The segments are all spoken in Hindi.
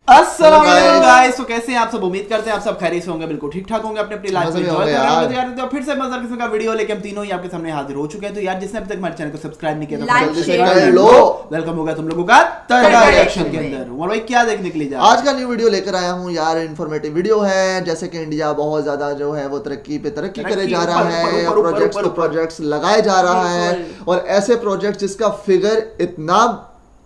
अस्सलाम वालेकुम गाइस। तो कैसे हैं आप सब? उम्मीद करते हैं आप सब खैरियत से होंगे, बिल्कुल ठीक ठाक होंगे, अपने अपनी लाइफ में एंजॉय कर रहे होंगे। तो फिर से मजेदार किस्म का वीडियो लेके हम तीनों ही आपके सामने हाजिर हो चुके हैं। तो यार जिसने अभी तक हमारे चैनल को सब्सक्राइब नहीं किया तो जल्दी से कर लो। वेलकम होगा तुम लोगों का तड़का रिएक्शन के अंदर। और भाई क्या देखने के लिए जा आज का न्यू वीडियो लेकर आया हूँ यार। इन्फॉर्मेटिव वीडियो है, जैसे कि इंडिया बहुत ज्यादा जो है वो तरक्की करे जा रहा है, प्रोजेक्ट्स लगाए जा रहा है, और ऐसे प्रोजेक्ट जिसका फिगर इतना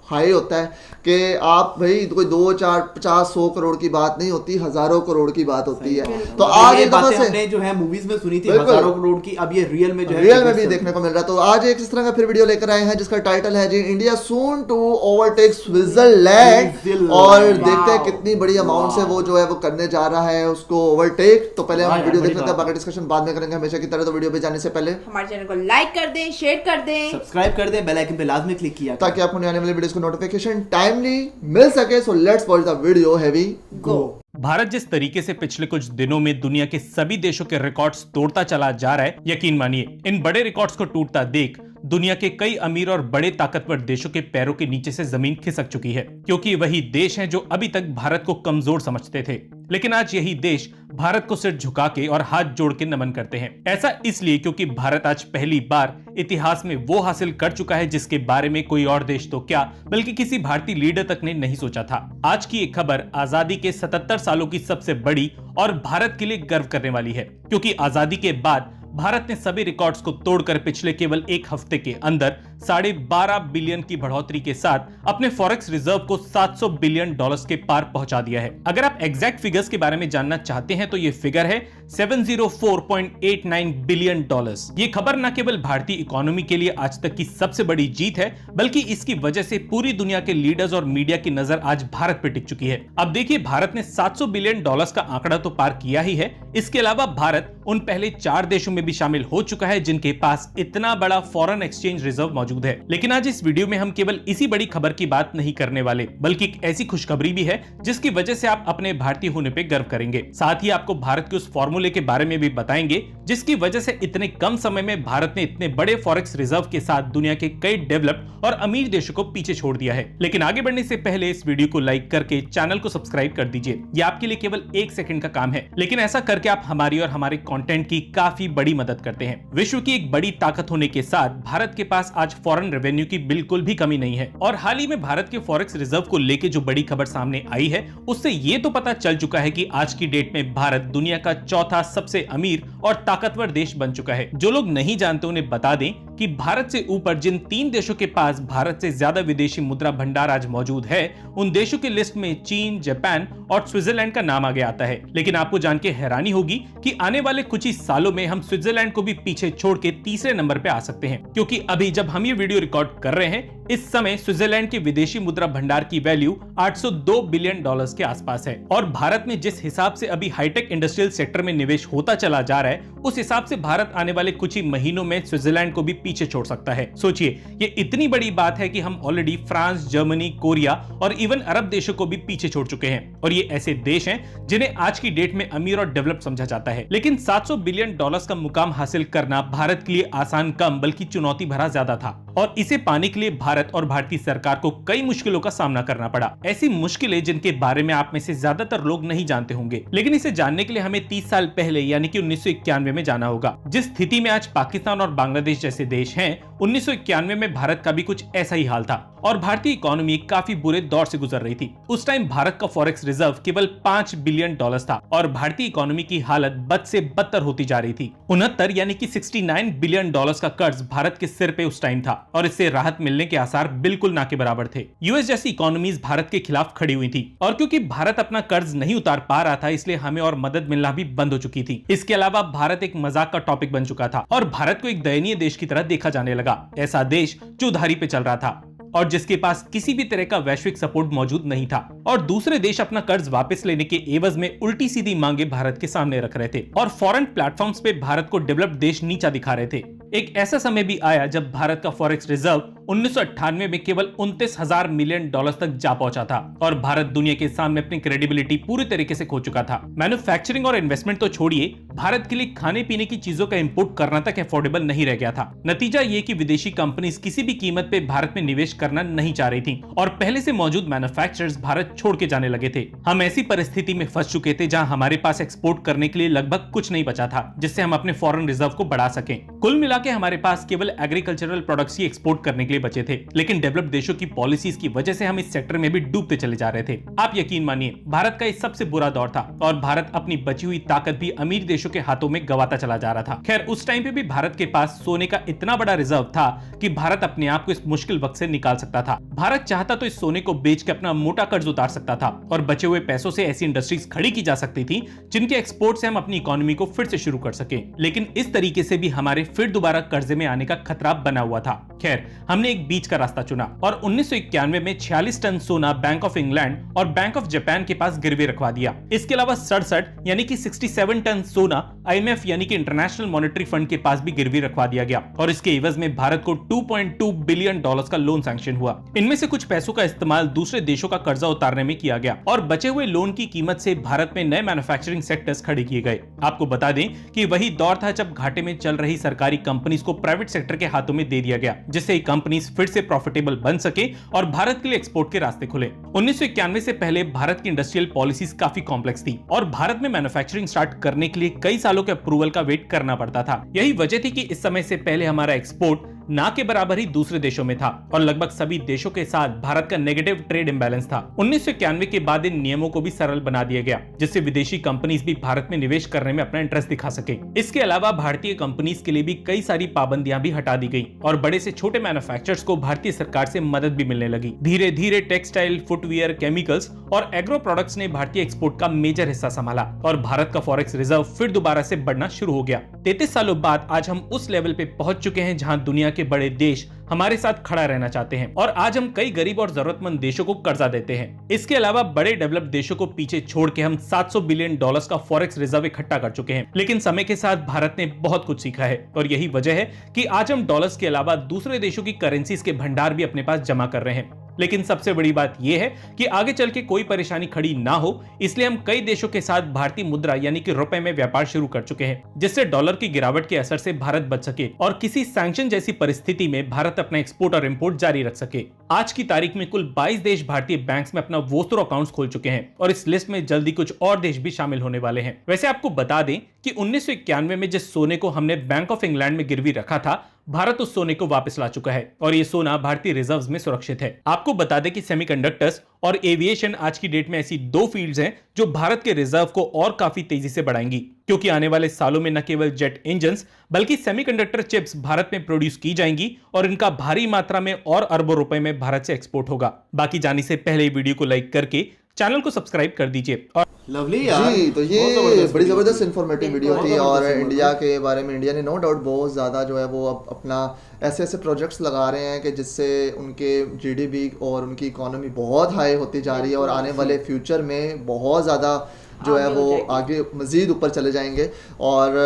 हाई होता है कि आप भाई कोई 2, 4, 50, 100 करोड़ की बात नहीं होती, हजारों करोड़ की बात होती है। तो आज ये बातें हमने जो है मूवीज में सुनी थी हजारों करोड़ की, अब ये रियल में जो है रियल में भी देखने को मिल रहा है। तो आज एक इस तरह का फिर वीडियो लेकर आए हैं जिसका टाइटल है जी India soon to overtake Switzerland. और देखते हैं कितनी बड़ी अमाउंट से वो जो है वो करने जा रहा है उसको ओवरटेक। तो पहले हम वीडियो देख लेते हैं, बाकी डिस्कशन बाद में करेंगे हमेशा की तरह। तो वीडियो पे जाने से पहले हमारे चैनल को लाइक कर दें, शेयर कर दें, सब्सक्राइब कर दें, बेल आइकन पे लाजमी क्लिक किया ताकि आपको आने वाली वीडियोस को नोटिफिकेशन टाइमली मिल सके। So let's watch the video, have a go. Bharat जिस तरीके से पिछले कुछ दिनों में दुनिया के सभी देशों के रिकॉर्ड्स तोड़ता चला जा रहा है, यकीन मानिए इन बड़े रिकॉर्ड्स को टूटता देख दुनिया के कई अमीर और बड़े ताकतवर देशों के पैरों के नीचे से जमीन खिसक चुकी है, क्योंकि वही देश हैं जो अभी तक भारत को कमजोर समझते थे, लेकिन आज यही देश भारत को सिर झुका के और हाथ जोड़ के नमन करते हैं। ऐसा इसलिए क्योंकि भारत आज पहली बार इतिहास में वो हासिल कर चुका है जिसके बारे में कोई और देश तो क्या बल्कि किसी भारतीय लीडर तक ने नहीं सोचा था। आज की एक खबर आजादी के 77 सालों की सबसे बड़ी और भारत के लिए गर्व करने वाली है, क्योंकि आजादी के बाद भारत ने सभी रिकॉर्ड्स को तोड़कर पिछले केवल एक हफ्ते के अंदर 12.5 बिलियन की बढ़ोतरी के साथ अपने फॉरेक्स रिजर्व को 700 बिलियन डॉलर्स के पार पहुंचा दिया है। अगर आप एग्जैक्ट फिगर्स के बारे में जानना चाहते हैं तो ये फिगर है 704.89 बिलियन डॉलर्स। ये खबर न केवल भारतीय इकोनॉमी के लिए आज तक की सबसे बड़ी जीत है, बल्कि इसकी वजह से पूरी दुनिया के लीडर्स और मीडिया की नजर आज भारत पर टिक चुकी है। अब देखिए, भारत ने 700 बिलियन डॉलर्स का आंकड़ा तो पार किया ही है, इसके अलावा भारत उन पहले 4 देशों में भी शामिल हो चुका है जिनके पास इतना बड़ा फॉरेन एक्सचेंज रिजर्व मौजूद है। लेकिन आज इस वीडियो में हम केवल इसी बड़ी खबर की बात नहीं करने वाले, बल्कि एक ऐसी खुशखबरी भी है जिसकी वजह से आप अपने भारतीय होने पे गर्व करेंगे। साथ ही आपको भारत के उस फॉर्मूले के बारे में भी बताएंगे जिसकी वजह से इतने कम समय में भारत ने इतने बड़े फॉरेक्स रिजर्व के साथ दुनिया के कई डेवलप्ड और अमीर देशों को पीछे छोड़ दिया है। लेकिन आगे बढ़ने से पहले इस वीडियो को लाइक करके चैनल को सब्सक्राइब कर दीजिए। ये आपके लिए केवल 1 सेकंड का काम है, लेकिन ऐसा करके आप हमारी और हमारे कंटेंट की काफी बड़ी मदद करते हैं। विश्व की एक बड़ी ताकत होने के साथ भारत के पास आज फॉरेन रेवेन्यू की बिल्कुल भी कमी नहीं है, और हाल ही में भारत के फॉरेक्स रिजर्व को लेकर जो बड़ी खबर सामने आई है उससे ये तो पता चल चुका है कि आज की डेट में भारत दुनिया का चौथा सबसे अमीर और ताकतवर देश बन चुका है। जो लोग नहीं जानते उन्हें बता दें कि भारत से ऊपर जिन 3 देशों के पास भारत से ज्यादा विदेशी मुद्रा भंडार आज मौजूद है, उन देशों की लिस्ट में चीन, जापान और स्विट्जरलैंड का नाम आगे आता है। लेकिन आपको जान के हैरानी होगी कि आने वाले कुछ ही सालों में हम स्विट्जरलैंड को भी पीछे छोड़ के तीसरे नंबर पे आ सकते हैं, क्योंकि अभी जब हम ये वीडियो रिकॉर्ड कर रहे हैं इस समय स्विट्जरलैंड के विदेशी मुद्रा भंडार की वैल्यू 802 बिलियन डॉलर्स के आसपास है। और भारत में जिस हिसाब से अभी हाईटेक इंडस्ट्रियल सेक्टर में निवेश होता चला जा रहा है, उस हिसाब से भारत आने वाले कुछ ही महीनों में स्विट्जरलैंड को भी पीछे छोड़ सकता है। सोचिए, ये इतनी बड़ी बात है कि हम ऑलरेडी फ्रांस, जर्मनी, कोरिया और इवन अरब देशों को भी पीछे छोड़ चुके हैं, और ये ऐसे देश हैं जिन्हें आज की डेट में अमीर और डेवलप समझा जाता है। लेकिन 700 बिलियन डॉलर्स का मुकाम हासिल करना भारत के लिए आसान कम बल्कि चुनौती भरा ज्यादा था, और इसे पाने के लिए भारत और भारतीय सरकार को कई मुश्किलों का सामना करना पड़ा। ऐसी मुश्किलें जिनके बारे में आप में से ज्यादातर लोग नहीं जानते होंगे, लेकिन इसे जानने के लिए हमें 30 साल पहले यानी कि 1991 में जाना होगा। जिस स्थिति में आज पाकिस्तान और बांग्लादेश जैसे देश हैं, 1991 में भारत का भी कुछ ऐसा ही हाल था, और भारतीय इकोनॉमी काफी बुरे दौर से गुजर रही थी। उस टाइम भारत का फॉरेक्स रिजर्व केवल 5 बिलियन डॉलर्स था, और भारतीय इकोनॉमी की हालत बद से बदतर होती जा रही थी। 69 यानी कि 69 बिलियन डॉलर्स का कर्ज भारत के सिर पे उस टाइम था, और इससे राहत मिलने के आसार बिल्कुल ना के बराबर थे। यूएस जैसी इकोनॉमीज भारत के खिलाफ खड़ी हुई थी, और क्योंकि भारत अपना कर्ज नहीं उतार पा रहा था, इसलिए हमें और मदद मिलना भी बंद हो चुकी थी। इसके अलावा भारत एक मजाक का टॉपिक बन चुका था, और भारत को एक दयनीय देश की तरह देखा जाने लगा। ऐसा देश जो उधारी पे चल रहा था और जिसके पास किसी भी तरह का वैश्विक सपोर्ट मौजूद नहीं था, और दूसरे देश अपना कर्ज वापस लेने के एवज में उल्टी सीधी मांगे भारत के सामने रख रहे थे, और फॉरेन प्लेटफॉर्म्स पे भारत को डेवलप्ड देश नीचा दिखा रहे थे। एक ऐसा समय भी आया जब भारत का फॉरेक्स रिजर्व 1998 में केवल 29,000 मिलियन डॉलर तक जा पहुंचा था और भारत दुनिया के सामने अपनी क्रेडिबिलिटी पूरी तरीके से खो चुका था। मैन्युफैक्चरिंग और इन्वेस्टमेंट तो छोड़िए, भारत के लिए खाने पीने की चीजों का इंपोर्ट करना तक अफोर्डेबल नहीं रह गया था। नतीजा ये कि विदेशी कंपनीज किसी भी कीमत पे भारत में निवेश करना नहीं चाह रही थी और पहले से मौजूद मैन्युफैक्चरर्स भारत छोड़ के जाने लगे थे। हम ऐसी परिस्थिति में फंस चुके थे जहां हमारे पास एक्सपोर्ट करने के लिए लगभग कुछ नहीं बचा था जिससे हम अपने फॉरेन रिजर्व को बढ़ा सकें। कुल मिला के हमारे पास केवल एग्रीकल्चरल प्रोडक्ट्स ही एक्सपोर्ट करने के लिए बचे थे, लेकिन डेवलप्ड देशों की पॉलिसीज की वजह से हम इस सेक्टर में भी डूबते चले जा रहे थे। आप यकीन मानिए, भारत का ये सबसे बुरा दौर था और भारत अपनी बची हुई ताकत भी अमीर देशों के हाथों में गवाता चला जा रहा था। खैर, उस टाइम पे भी भारत के पास सोने का इतना बड़ा रिजर्व था कि भारत अपने आप को इस मुश्किल वक्त से निकाल सकता था। भारत चाहता तो इस सोने को बेच के अपना मोटा कर्ज उतार सकता था और बचे हुए पैसों से ऐसी इंडस्ट्रीज खड़ी की जा सकती थी जिनके एक्सपोर्ट से हम अपनी इकोनॉमी को फिर से शुरू कर सके। लेकिन इस तरीके से भी हमारे फिर दोबारा कर्जे में आने का खतरा बना हुआ था। खैर, हमने एक बीच का रास्ता चुना और 1991 में 46 टन सोना बैंक ऑफ इंग्लैंड और बैंक ऑफ जापान के पास गिरवी रखवा दिया। इसके अलावा 67 यानी कि 67 टन सोना IMF यानी कि इंटरनेशनल मॉनेटरी फंड के पास भी गिरवी रखवा दिया गया और इसके एवज में भारत को 2.2 बिलियन डॉलर्स का लोन सैंक्शन हुआ। इनमें से कुछ पैसों का इस्तेमाल दूसरे देशों का कर्जा उतारने में किया गया और बचे हुए लोन की कीमत से भारत में नए मैन्युफैक्चरिंग सेक्टर्स खड़े किए गए। आपको बता दें कि वही दौर था जब घाटे में चल रही सरकारी कंपनीज को प्राइवेट सेक्टर के हाथों में दे दिया गया, जिससे कंपनीज फिर से प्रॉफिटेबल बन सके और भारत के लिए एक्सपोर्ट के रास्ते खुले। 1991 से पहले भारत की इंडस्ट्रियल पॉलिसीज काफी कॉम्प्लेक्स थी और भारत में मैन्युफैक्चरिंग स्टार्ट करने के लिए कई सालों के अप्रूवल का वेट करना पड़ता था। यही वजह थी कि इस समय से पहले हमारा एक्सपोर्ट ना के बराबर ही दूसरे देशों में था और लगभग सभी देशों के साथ भारत का नेगेटिव ट्रेड इंबैलेंस था। 1991 के बाद इन नियमों को भी सरल बना दिया गया, जिससे विदेशी कंपनीज भी भारत में निवेश करने में अपना इंटरेस्ट दिखा सके। इसके अलावा भारतीय कंपनीज के लिए भी कई सारी पाबंदियां भी हटा दी गई और बड़े से छोटे मैन्युफैक्चरर्स को भारतीय सरकार से मदद भी मिलने लगी। धीरे धीरे टेक्सटाइल, फुटवियर, केमिकल्स और एग्रो प्रोडक्ट्स ने भारतीय एक्सपोर्ट का मेजर हिस्सा संभाला और भारत का फॉरेक्स रिजर्व फिर दोबारा से बढ़ना शुरू हो गया। 33 सालों बाद आज हम उस लेवल पे पहुंच चुके हैं जहां दुनिया के बड़े देश हमारे साथ खड़ा रहना चाहते हैं और आज हम कई गरीब और जरूरतमंद देशों को कर्जा देते हैं। इसके अलावा बड़े डेवलप्ड देशों को पीछे छोड़ के हम 700 बिलियन डॉलर्स का फॉरेक्स रिजर्व इकट्ठा कर चुके हैं। लेकिन समय के साथ भारत ने बहुत कुछ सीखा है और यही वजह है कि आज हम डॉलर्स के अलावा दूसरे देशों की करेंसीज के भंडार भी अपने पास जमा कर रहे हैं। लेकिन सबसे बड़ी बात यह है कि आगे चल के कोई परेशानी खड़ी ना हो, इसलिए हम कई देशों के साथ भारतीय मुद्रा यानी कि रुपए में व्यापार शुरू कर चुके हैं, जिससे डॉलर की गिरावट के असर से भारत बच सके और किसी सैंक्शन जैसी परिस्थिति में भारत अपना एक्सपोर्ट और इंपोर्ट जारी रख सके। आज की तारीख में कुल 22 देश भारतीय बैंक्स में अपना वोस्टर अकाउंट्स खोल चुके हैं और इस लिस्ट में जल्दी कुछ और देश भी शामिल होने वाले हैं। वैसे आपको बता दें कि 1991 में जिस सोने को हमने बैंक ऑफ इंग्लैंड में गिरवी रखा था, भारत उस सोने को वापस ला चुका है और ये सोना भारतीय रिजर्व्स में सुरक्षित है। आपको बता दें कि सेमीकंडक्टर्स और एविएशन आज की डेट में ऐसी दो फील्ड्स हैं जो भारत के रिजर्व को और काफी तेजी से बढ़ाएंगी, क्योंकि आने वाले सालों में न केवल जेट इंजन्स बल्कि सेमीकंडक्टर चिप्स भारत में प्रोड्यूस की जाएंगी और इनका भारी मात्रा में और अरबों रुपए में भारत से एक्सपोर्ट होगा। बाकी जाने से पहले वीडियो को लाइक करके चैनल को सब्सक्राइब कर दीजिए। और लवली यार जी, तो ये बड़ी जबरदस्त इन्फॉर्मेटिव वीडियो थी और इंडिया के बारे में इंडिया ने नो डाउट बहुत ज़्यादा जो है वो अब अपना ऐसे ऐसे प्रोजेक्ट्स लगा रहे हैं कि जिससे उनके जीडीपी और उनकी इकोनॉमी बहुत हाई होती जा रही है और आने वाले फ्यूचर में बहुत ज़्यादा जो है वो आगे मज़ीद ऊपर चले जाएंगे और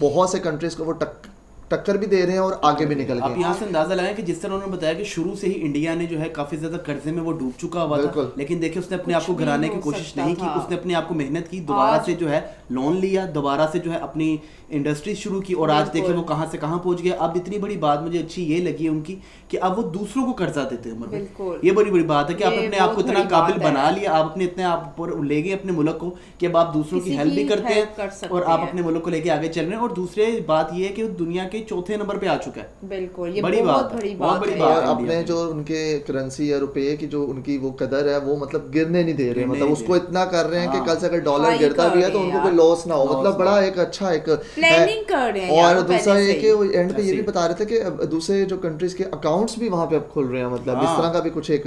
बहुत से कंट्रीज़ को वो टक्कर भी दे रहे हैं और आगे भी निकल गए। आप यहाँ से अंदाजा लगाएं कि जिस तरह उन्होंने बताया कि शुरू से ही इंडिया ने जो है काफी ज्यादा कर्जे में वो डूब चुका हुआ था, लेकिन देखिए उसने अपने आप को घराने की कोशिश नहीं की, उसने अपने आप को मेहनत की, दोबारा से जो है लोन लिया, दोबारा से जो है अपनी इंडस्ट्री शुरू की और आज देखिए वो कहां से कहां पहुंच गया। अब इतनी बड़ी बात मुझे अच्छी ये लगी है उनकी कि अब वो दूसरों को कर्जा देते हैं। ये बड़ी बड़ी बात है कि आप अपने आप को इतना काबिल बना लिया, आप अपने इतने आप पर ले गए अपने मुल्क को कि अब आप दूसरों की हेल्प भी करते हैं और आप अपने मुल्क को लेके आगे चल रहे हैं। और दूसरी बात ये है कि दुनिया के चौथे नंबर पे आ चुका है। बिल्कुल, ये बड़ी बहुत बड़ी बात है। और अपने जो उनके करेंसी या रुपए की जो उनकी वो कदर है वो मतलब गिरने नहीं दे रहे, मतलब उसको इतना कर रहे हैं कि कल से अगर डॉलर गिरता भी है तो उनको कोई लॉस ना हो, मतलब बड़ा एक अच्छा एक प्लानिंग कर रहे हैं। और दूसरा ये कि एंड पे ये भी बता रहे थे कि दूसरे जो कंट्रीज के अकाउंट्स भी वहां पे अब खुल रहे हैं, मतलब इस तरह का भी कुछ एक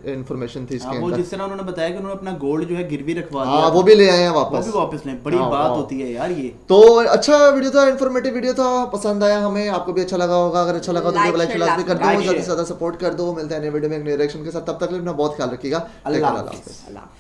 इन्फॉर्मेशन थी इसके अंदर। वो जिस तरह उन्होंने बताया कि उन्होंने अपना गोल्ड जो है गिरवी रखवा दिया, हां वो भी ले आए हैं वापस, वो भी वापस लें। बड़ी बात होती है यार ये। तो अच्छा वीडियो था, इन्फॉर्मेटिव वीडियो था, पसंद आया हमें, आपको भी अच्छा लगा होगा। अगर अच्छा लगा तो वीडियो को लाइक भी कर दो, ज्यादा से ज्यादा सपोर्ट कर दो। मिलते हैं नए वीडियो में एक नए रिएक्शन के साथ, तब तक के लिए अपना बहुत ख्याल रखिएगा। अल्लाह हाफ़िज़।